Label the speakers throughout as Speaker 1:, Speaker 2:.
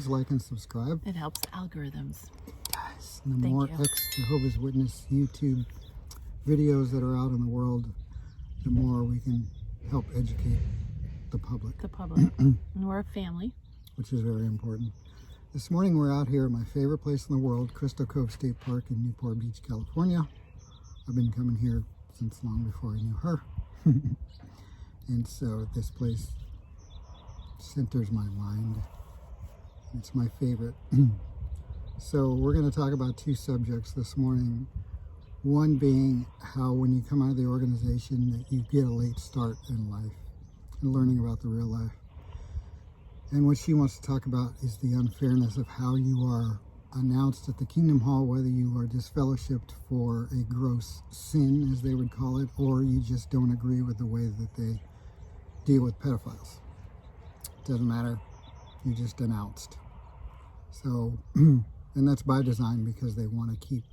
Speaker 1: please like and subscribe.
Speaker 2: It helps algorithms.
Speaker 1: Yes. And the more ex-Jehovah's Witness YouTube videos that are out in the world, the more we can help educate the public.
Speaker 2: And we're a family.
Speaker 1: Which is very important. This morning we're out here at my favorite place in the world, Crystal Cove State Park in Newport Beach, California. I've been coming here since long before I knew her. And so this place centers my mind. It's my favorite. So we're going to talk about two subjects this morning. One being how when you come out of the organization that you get a late start in life and learning about the real life. And what she wants to talk about is the unfairness of how you are announced at the Kingdom Hall, whether you are disfellowshipped for a gross sin, as they would call it, or you just don't agree with the way that they deal with pedophiles. Doesn't matter, you're just announced. So, and that's by design because they want to keep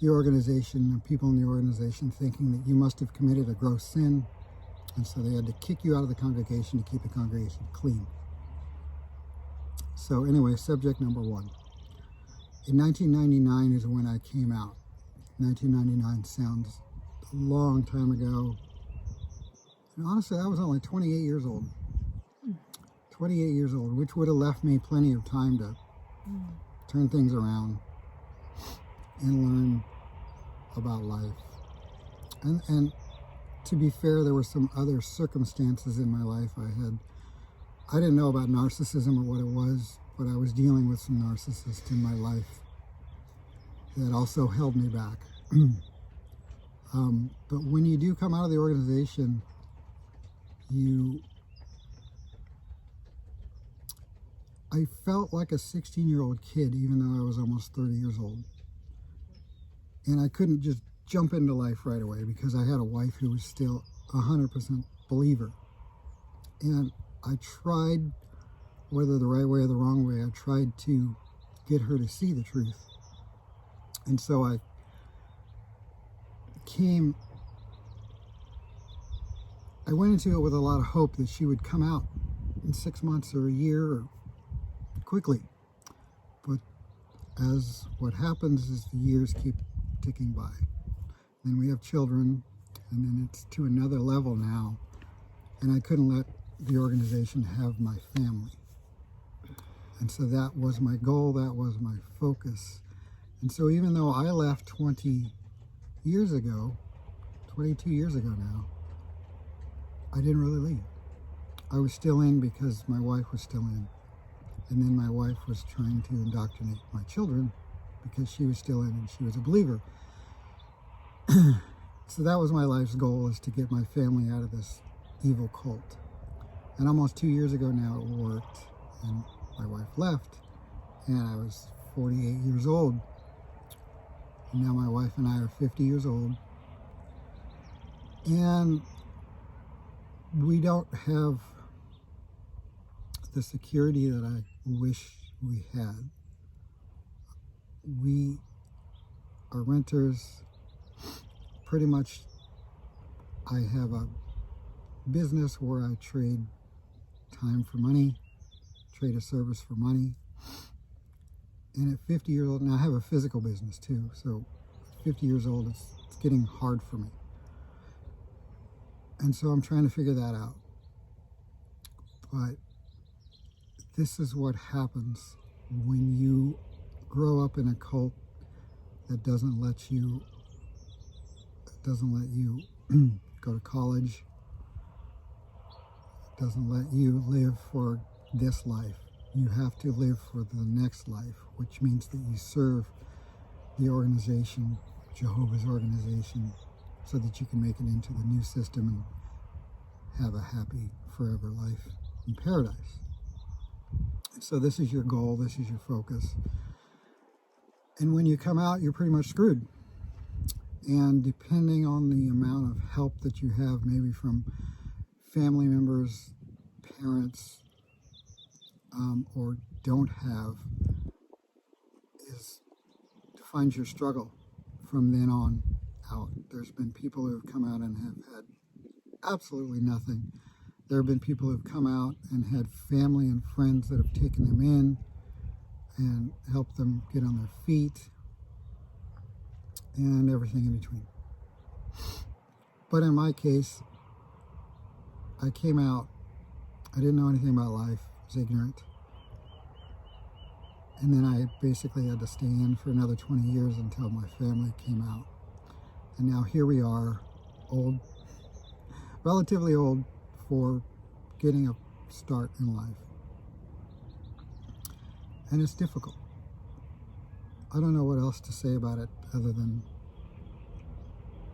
Speaker 1: the organization, the people in the organization thinking that you must have committed a gross sin, and so they had to kick you out of the congregation to keep the congregation clean. So anyway, subject number one. In 1999 is when I came out. 1999 sounds a long time ago. And honestly, I was only 28 years old. 28 years old, which would have left me plenty of time to turn things around and learn about life. And to be fair, there were some other circumstances in my life. I didn't know about narcissism or what it was, but I was dealing with some narcissists in my life that also held me back. But when you do come out of the organization, I felt like a 16-year-old kid, even though I was almost 30 years old. And I couldn't just jump into life right away because I had a wife who was still 100% believer. And I tried, whether the right way or the wrong way, I tried to get her to see the truth. And so I went into it with a lot of hope that she would come out in 6 months or a year or quickly. But as what happens is the years keep ticking by. Then we have children, and then it's to another level now. And I couldn't let the organization have my family. And so that was my goal, that was my focus. And so even though I left 22 years ago now, I didn't really leave. I was still in because my wife was still in. And then my wife was trying to indoctrinate my children because she was still in and she was a believer. So that was my life's goal, is to get my family out of this evil cult. And almost 2 years ago now it worked, and my wife left, and I was 48 years old. And now my wife and I are 50 years old. And we don't have the security that I wish we had. We are renters. Pretty much, I have a business where I trade time for money, trade a service for money. And at 50 years old, and I have a physical business too, so at 50 years old, it's getting hard for me. And so I'm trying to figure that out. But this is what happens when you grow up in a cult that doesn't let you go to college, doesn't let you live for this life. You have to live for the next life, which means that you serve the organization, Jehovah's organization, so that you can make it into the new system and have a happy forever life in paradise. So this is your goal, this is your focus. And when you come out, you're pretty much screwed. And depending on the amount of help that you have, maybe from family members, parents, or don't have, is defines your struggle from then on out. There's been people who have come out and have had absolutely nothing. There have been people who have come out and had family and friends that have taken them in, and help them get on their feet and everything in between. But in my case, I came out, I didn't know anything about life, I was ignorant. And then I basically had to stay in for another 20 years until my family came out. And now here we are, old, relatively old for getting a start in life. And it's difficult. I don't know what else to say about it other than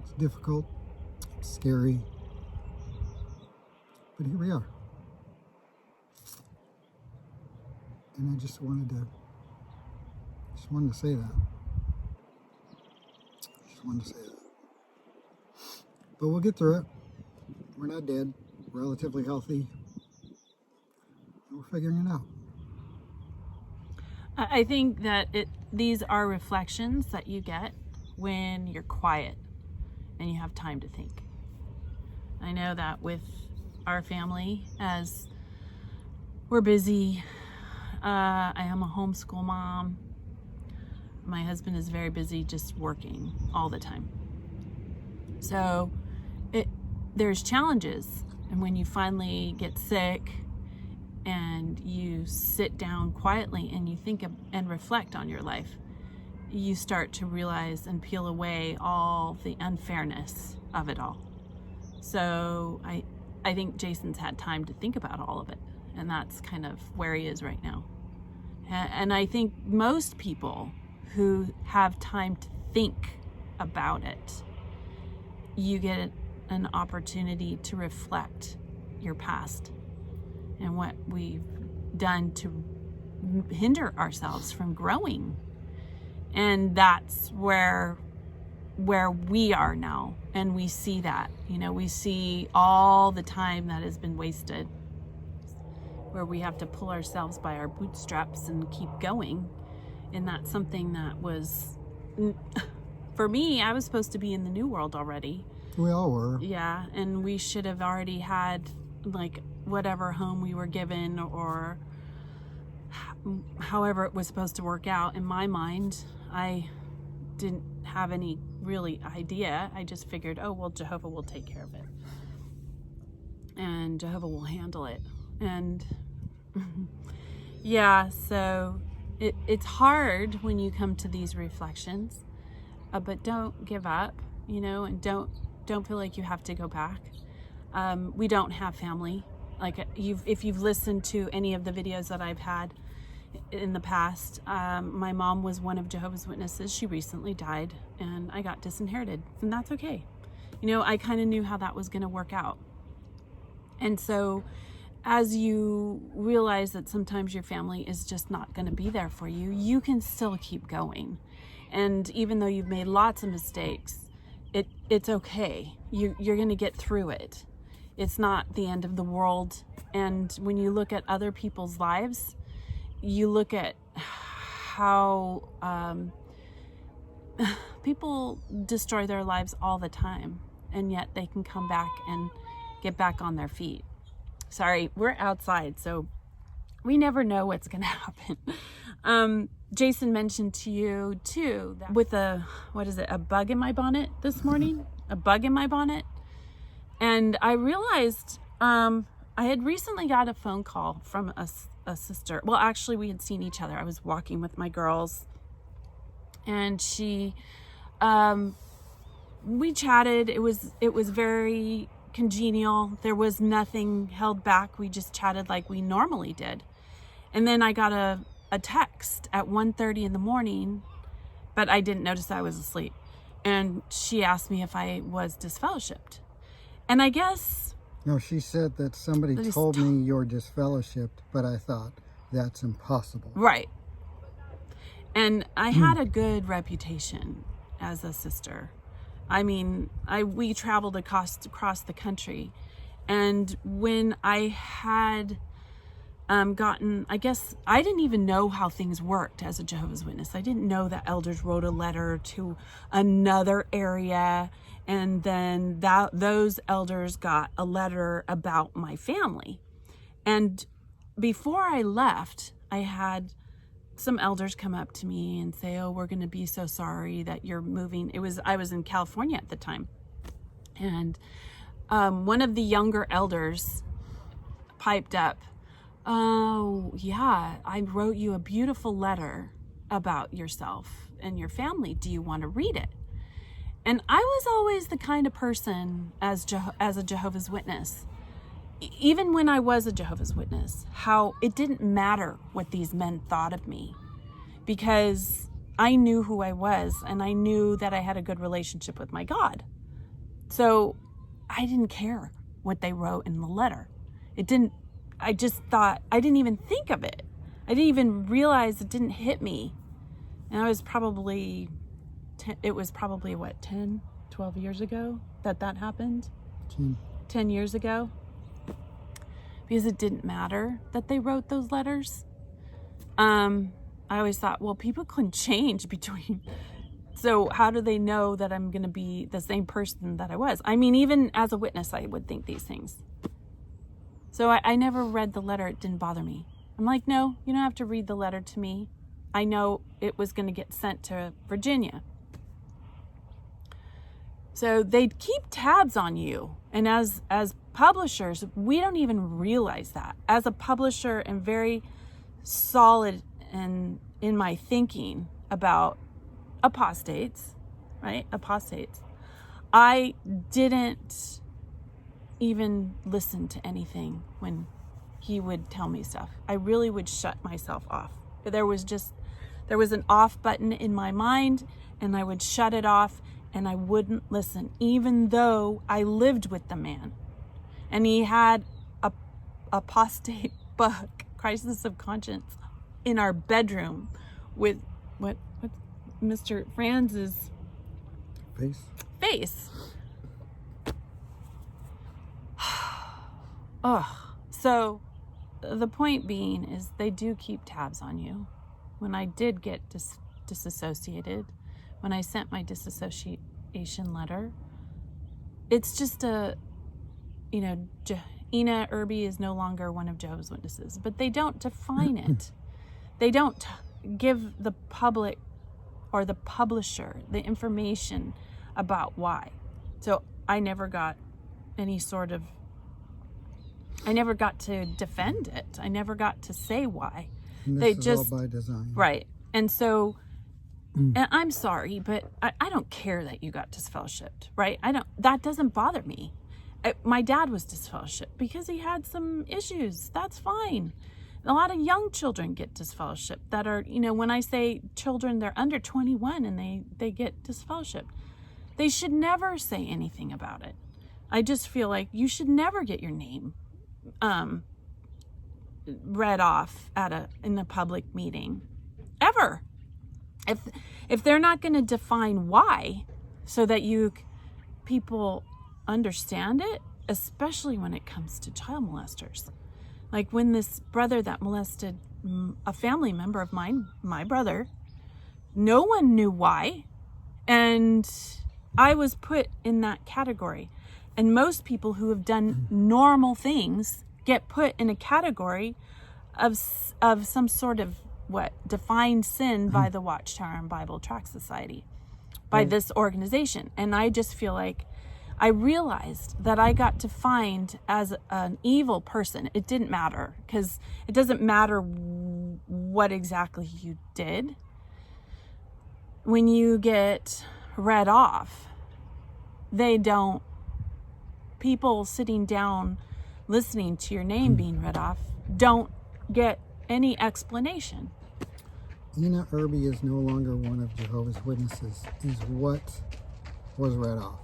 Speaker 1: it's difficult, it's scary, but here we are. And I just wanted to say that. But we'll get through it. We're not dead, relatively healthy, and we're figuring it out.
Speaker 2: I think that these are reflections that you get when you're quiet and you have time to think. I know that with our family, as we're busy, I am a homeschool mom. My husband is very busy just working all the time. So there's challenges. And when you finally get sick and you sit down quietly and you think and reflect on your life, you start to realize and peel away all the unfairness of it all. So I think Jason's had time to think about all of it, and that's kind of where he is right now. And I think most people who have time to think about it, you get an opportunity to reflect your past and what we've done to hinder ourselves from growing. And that's where we are now. And we see that, we see all the time that has been wasted, where we have to pull ourselves by our bootstraps and keep going. And that's something that was, for me, I was supposed to be in the new world already.
Speaker 1: We all were.
Speaker 2: Yeah, and we should have already had like whatever home we were given, or however it was supposed to work out. In my mind, I didn't have any really idea. I just figured, oh, well, Jehovah will take care of it. And Jehovah will handle it. And yeah, so it's hard when you come to these reflections, but don't give up, and don't feel like you have to go back. We don't have family. Like if you've listened to any of the videos that I've had in the past, my mom was one of Jehovah's Witnesses. She recently died, and I got disinherited, and that's okay. I kind of knew how that was going to work out. And so as you realize that sometimes your family is just not going to be there for you, you can still keep going. And even though you've made lots of mistakes, it's okay. You're going to get through it. It's not the end of the world. And when you look at other people's lives, you look at how people destroy their lives all the time, and yet they can come back and get back on their feet. Sorry, we're outside, so we never know what's going to happen. Jason mentioned to you too that with a bug in my bonnet this morning, and I realized I had recently got a phone call from a sister. Well, actually, we had seen each other. I was walking with my girls, and she, we chatted. It was very congenial. There was nothing held back. We just chatted like we normally did. And then I got a text at 1:30 in the morning, but I didn't notice I was asleep. And she asked me if I was disfellowshipped. And I guess...
Speaker 1: No, she said that somebody told me you're disfellowshipped, but I thought that's impossible.
Speaker 2: Right. And I had a good reputation as a sister. I mean, we traveled across the country, and when I had gotten, I guess I didn't even know how things worked as a Jehovah's Witness. I didn't know that elders wrote a letter to another area, and then those elders got a letter about my family. And before I left, I had some elders come up to me and say, oh, we're going to be so sorry that you're moving. I was in California at the time. And one of the younger elders piped up, oh, yeah, I wrote you a beautiful letter about yourself and your family. Do you want to read it? And I was always the kind of person as a Jehovah's Witness, even when I was a Jehovah's Witness, how it didn't matter what these men thought of me, because I knew who I was and I knew that I had a good relationship with my God. So I didn't care what they wrote in the letter. I just thought, I didn't even think of it. I didn't even realize it didn't hit me. And I was probably, what, 10, 12 years ago that happened? 10 years ago. Because it didn't matter that they wrote those letters. I always thought, well, people can change between. So how do they know that I'm going to be the same person that I was? I mean, even as a witness, I would think these things. So I never read the letter. It didn't bother me. I'm like, no, you don't have to read the letter to me. I know it was going to get sent to Virginia. So they'd keep tabs on you. And as publishers, we don't even realize that. As a publisher and very solid in my thinking about apostates, right? Apostates. I didn't even listen to anything when he would tell me stuff. I really would shut myself off. There was an off button in my mind, and I would shut it off and I wouldn't listen, even though I lived with the man. And he had a apostate book, Crisis of Conscience, in our bedroom with what Mr. Franz's face. Oh, so the point being is they do keep tabs on you. When I did get disassociated, when I sent my disassociation letter, it's just Ina Irby is no longer one of Jehovah's Witnesses, but they don't define it. They don't give the public or the publisher the information about why. So I never got I never got to defend it. I never got to say why.
Speaker 1: And this is all by design.
Speaker 2: Right. And so, and I'm sorry, but I don't care that you got disfellowshipped, right? That doesn't bother me. My dad was disfellowshipped because he had some issues. That's fine. A lot of young children get disfellowshipped that are, when I say children, they're under 21 and they get disfellowshipped. They should never say anything about it. I just feel like you should never get your name read off in a public meeting, ever. If they're not going to define why, so that people understand it, especially when it comes to child molesters. Like when this brother that molested a family member of mine, my brother, no one knew why, and I was put in that category. And most people who have done normal things get put in a category of some sort of defined sin by the Watchtower and Bible Tract Society, by this organization. And I just feel like I realized that I got defined as an evil person. It didn't matter, because it doesn't matter what exactly you did. When you get read off, people sitting down listening to your name being read off don't get any explanation.
Speaker 1: Ina Irby is no longer one of Jehovah's Witnesses, is what was read off.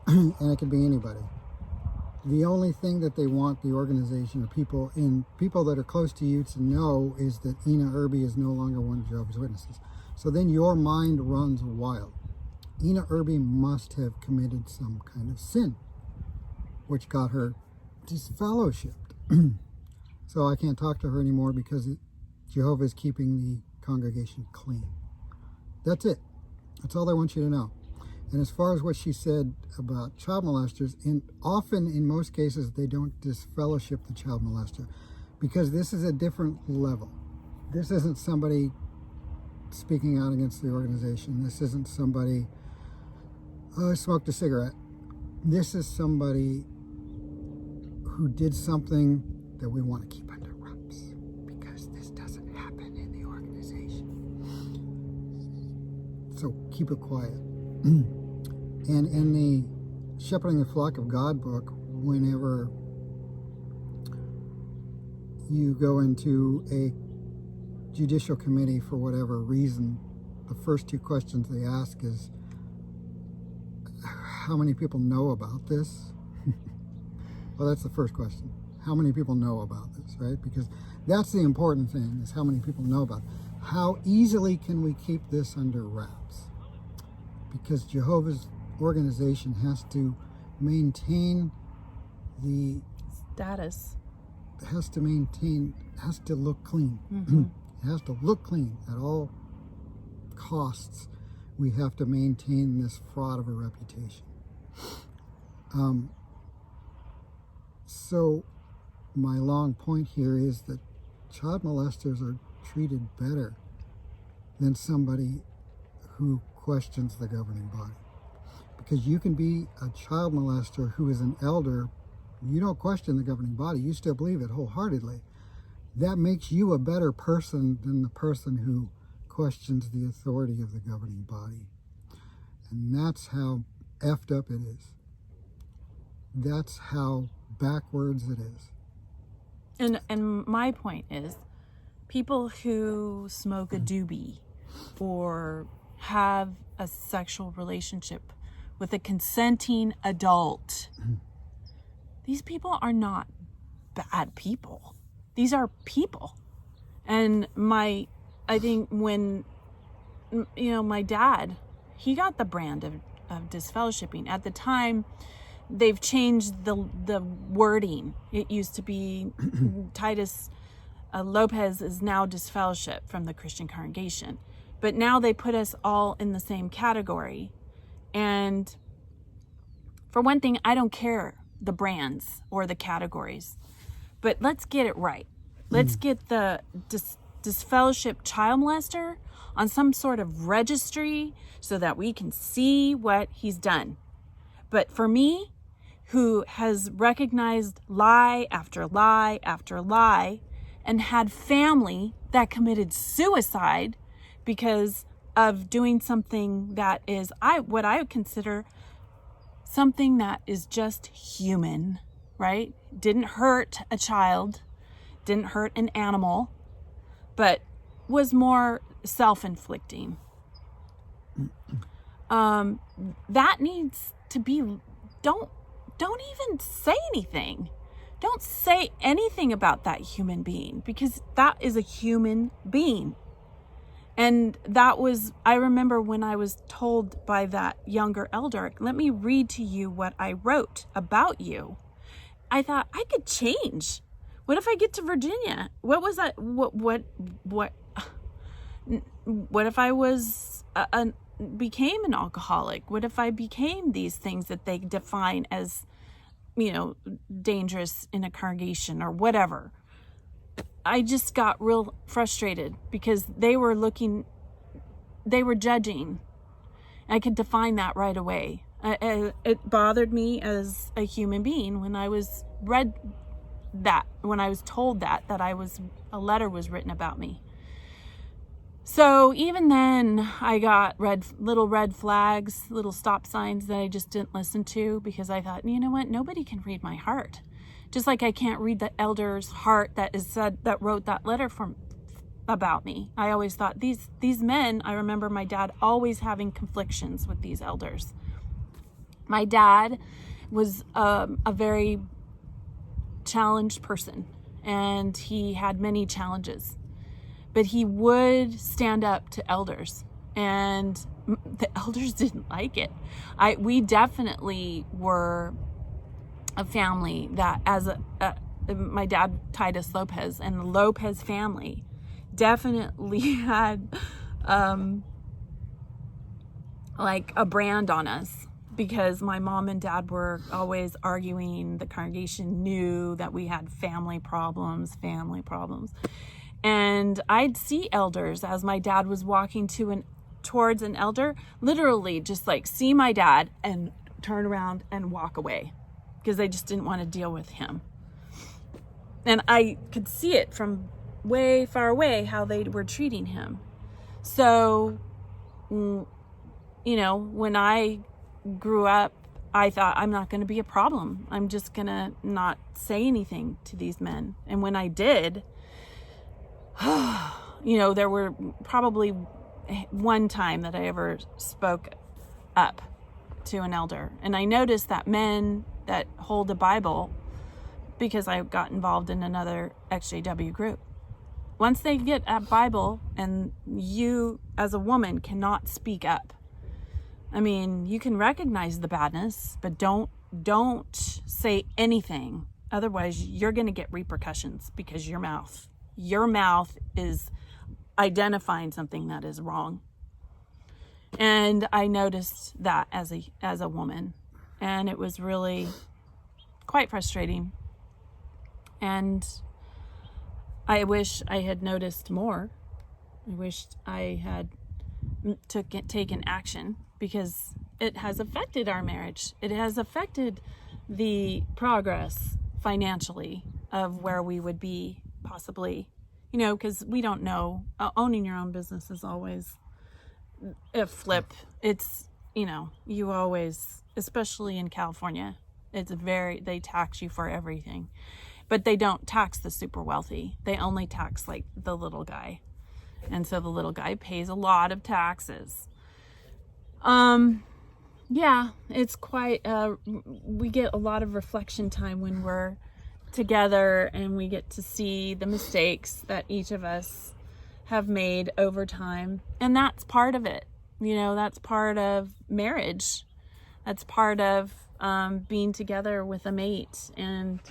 Speaker 1: And it could be anybody. The only thing that they want the organization or people that are close to you to know is that Ina Irby is no longer one of Jehovah's Witnesses. So then your mind runs wild. Ina Irby must have committed some kind of sin, which got her disfellowshipped. So I can't talk to her anymore because Jehovah is keeping the congregation clean. That's it. That's all I want you to know. And as far as what she said about child molesters, often in most cases they don't disfellowship the child molester, because this is a different level. This isn't somebody speaking out against the organization. This isn't somebody, oh, I smoked a cigarette. This is somebody who did something that we want to keep under wraps because this doesn't happen in the organization. So keep it quiet. And in the Shepherding the Flock of God book, whenever you go into a judicial committee for whatever reason, the first two questions they ask is, how many people know about this? Well, that's the first question. How many people know about this, right? Because that's the important thing, is how many people know about it. How easily can we keep this under wraps? Because Jehovah's organization has to maintain the
Speaker 2: status.
Speaker 1: Has to look clean.
Speaker 2: Mm-hmm.
Speaker 1: It has to look clean at all costs. We have to maintain this fraud of a reputation. So my long point here is that child molesters are treated better than somebody who questions the governing body. Because you can be a child molester who is an elder, you don't question the governing body, you still believe it wholeheartedly. That makes you a better person than the person who questions the authority of the governing body. And that's how effed up it is. That's how backwards it is.
Speaker 2: And my point is, people who smoke a doobie or have a sexual relationship with a consenting adult, these people are not bad people. These are people. And I think when, my dad, he got the brand of disfellowshipping. At the time, they've changed the wording. It used to be Titus Lopez is now disfellowship from the Christian congregation. But now they put us all in the same category. And for one thing, I don't care the brands or the categories, but let's get it right. Let's get the disfellowship child molester on some sort of registry so that we can see what he's done. But for me, who has recognized lie after lie after lie and had family that committed suicide because of doing something that is what I would consider something that is just human, right? Didn't hurt a child, didn't hurt an animal, but was more self-inflicting. That needs to be, don't even say anything. Don't say anything about that human being, because that is a human being. And I remember when I was told by that younger elder, let me read to you what I wrote about you. I thought I could change. What if I get to Virginia? What was that? What if I was became an alcoholic? What if I became these things that they define as, dangerous in a congregation or whatever? I just got real frustrated because they were judging. I could define that right away. It bothered me as a human being when I was told that a letter was written about me. So even then I got little red flags, little stop signs that I just didn't listen to, because I thought, you know what? Nobody can read my heart. Just like I can't read the elder's heart that wrote that letter about me. I always thought these men, I remember my dad always having conflictions with these elders. My dad was a very challenged person, and he had many challenges, but he would stand up to elders, and the elders didn't like it. We definitely were a family that, my dad, Titus Lopez, and the Lopez family definitely had like a brand on us, because my mom and dad were always arguing. The congregation knew that we had family problems. And I'd see elders as my dad was walking towards an elder, literally just like see my dad and turn around and walk away because they just didn't want to deal with him. And I could see it from way far away how they were treating him. So, you know, when I grew up, I thought, I'm not going to be a problem. I'm just going to not say anything to these men. And when I did, you know, there were probably one time that I ever spoke up to an elder. And I noticed that men that hold a Bible, because I got involved in another ExJW group, once they get a Bible and you as a woman cannot speak up, I mean, you can recognize the badness, but don't say anything. Otherwise, you're going to get repercussions because your mouth is identifying something that is wrong. And I noticed that as a woman, and it was really quite frustrating. And I wish I had noticed more. I wished I had taken action, because it has affected our marriage. It has affected the progress financially of where we would be possibly, you know, because we don't know. Owning your own business is always a flip. It's, you know, you always, especially in California, they tax you for everything. But they don't tax the super wealthy. They only tax like the little guy. And so the little guy pays a lot of taxes. Yeah, it's quite, we get a lot of reflection time when we're together, and we get to see the mistakes that each of us have made over time. And that's part of it. You know, that's part of marriage. That's part of, being together with a mate. And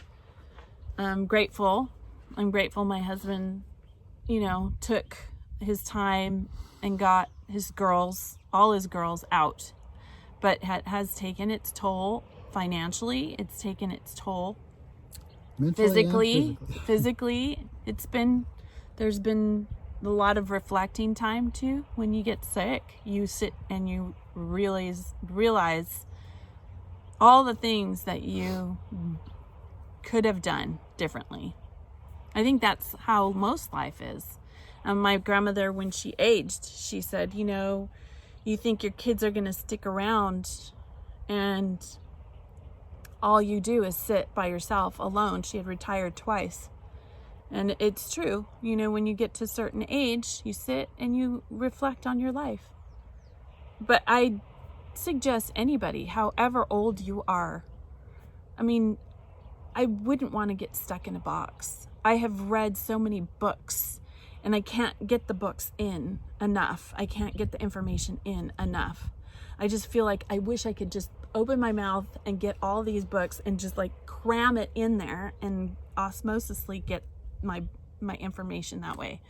Speaker 2: I'm grateful my husband, you know, took his time and got all his girls out. But has taken its toll financially. It's taken its toll mentally, physically. There's been a lot of reflecting time too. When you get sick, you sit and you realize all the things that you could have done differently. I think that's how most life is. My grandmother, when she aged, she said, you know, you think your kids are going to stick around and all you do is sit by yourself alone. She had retired twice. And it's true. You know, when you get to a certain age, you sit and you reflect on your life. But I suggest anybody, however old you are, I mean, I wouldn't want to get stuck in a box. I have read so many books, and I can't get the books in enough. I can't get the information in enough. I just feel like I wish I could just open my mouth and get all these books and just like cram it in there and osmosisly get my information that way.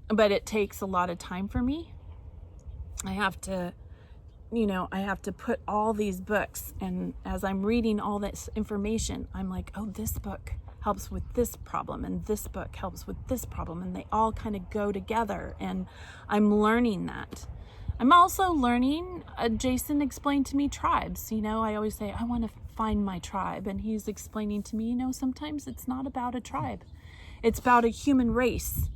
Speaker 2: But it takes a lot of time for me. I have to put all these books, and as I'm reading all this information, I'm like, oh, this book helps with this problem, and this book helps with this problem, and they all kind of go together, and I'm learning that. I'm also learning, Jason explained to me tribes. You know, I always say, I want to find my tribe, and he's explaining to me, you know, sometimes it's not about a tribe. It's about a human race,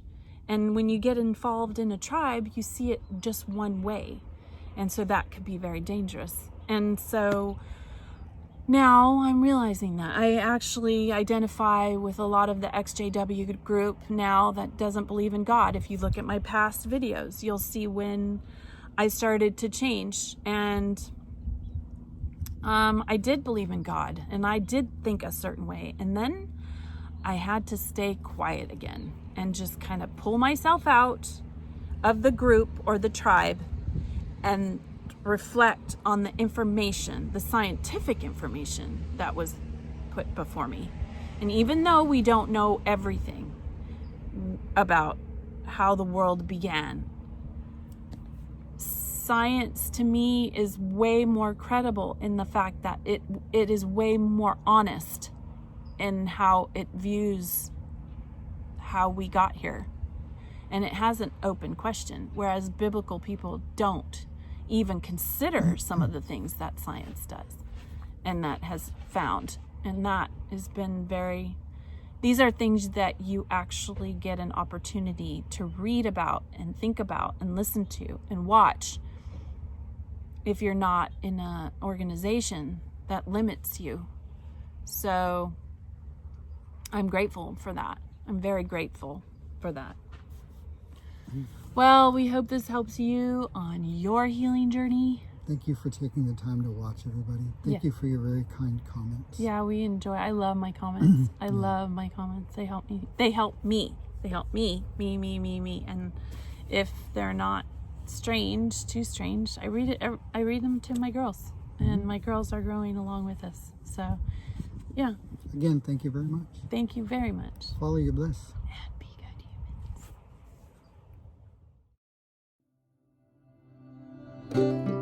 Speaker 2: and when you get involved in a tribe, you see it just one way, and so that could be very dangerous. And so now I'm realizing that I actually identify with a lot of the ExJW group now that doesn't believe in God. If you look at my past videos, you'll see when I started to change, and I did believe in God, and I did think a certain way, and then I had to stay quiet again and just kind of pull myself out of the group or the tribe and reflect on the information, the scientific information that was put before me. And even though we don't know everything about how the world began, science to me is way more credible in the fact that it is way more honest in how it views how we got here. and it has an open question, whereas biblical people don't even consider some of the things that science does and that has found. And that has been these are things that you actually get an opportunity to read about and think about and listen to and watch if you're not in an organization that limits you. So I'm grateful for that. I'm very grateful for that. Well, we hope this helps you on your healing journey.
Speaker 1: Thank you for taking the time to watch, everybody. Thank you for your very kind comments.
Speaker 2: Yeah, I love my comments. I love my comments. They help me. They help me. They help me. Me. And if they're not too strange, I read them to my girls. And my girls are growing along with us. So, yeah.
Speaker 1: Again, thank you very much.
Speaker 2: Thank you very much.
Speaker 1: Follow your bliss.
Speaker 2: And be good humans.